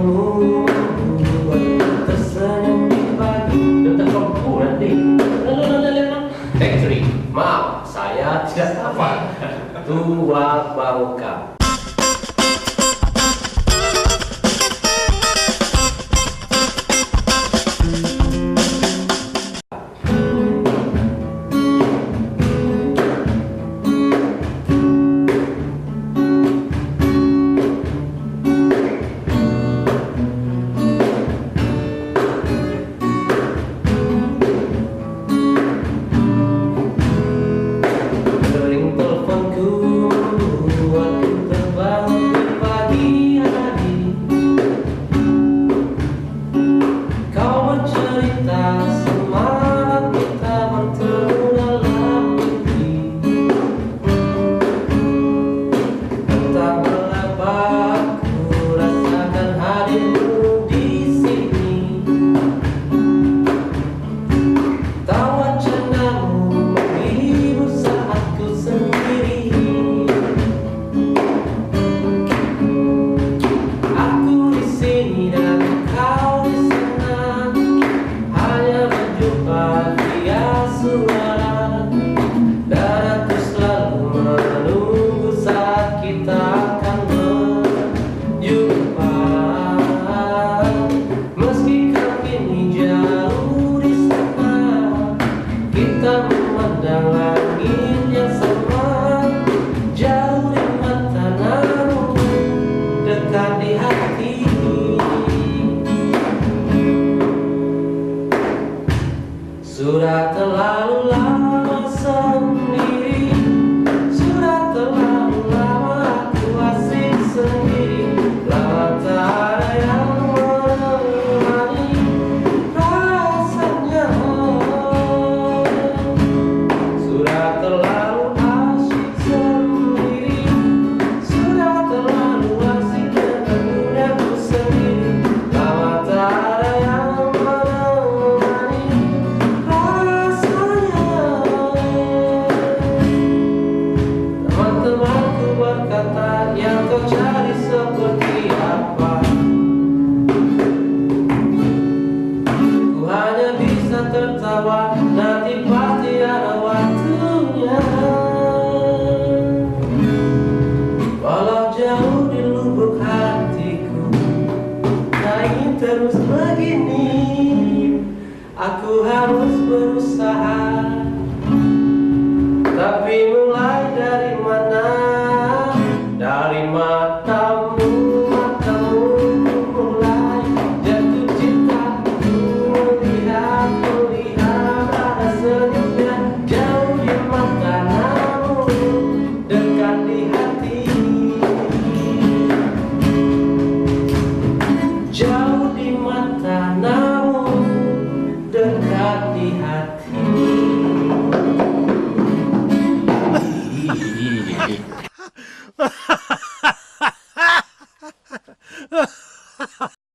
Wajahmu membuatku tersenyum di pagi. Tentang kamu nanti. Factory, maaf, saya tidak hafal. Tua Bangka. Sering teleponku membuatku terbangun di pagi hari. Kau bercerita semangat kita bertemu dalam mimpi. Entah mengapa aku rasakan hadirmu di sini. Tawa candamu menghibur saat ku sendiri. Aku di sini dan kau di sana, hanya berjumpa via suara. Dan aku selalu menunggu saat kita akan berjumpa. Meski kau kini jauh di sana, kita memandang langit yang sama. Jauh di mata namun dekat di hati. Sudah terlalu lama sendiri, sudah terlalu lama aku asik sendiri. Lama tak ada yang menemani rasanya. Sudah terlalu asyik sendiri, sudah terlalu asik dengan duniaku sendiri. Lama tak ada yang menemani rasanya. Teman-temanku berkata, yang kau cari seperti apa? Ku hanya bisa tertawa, nanti pasti ada waktunya. Walau jauh di lubuk hatiku, tak ingin terus begini. Aku harus berusaha, tapi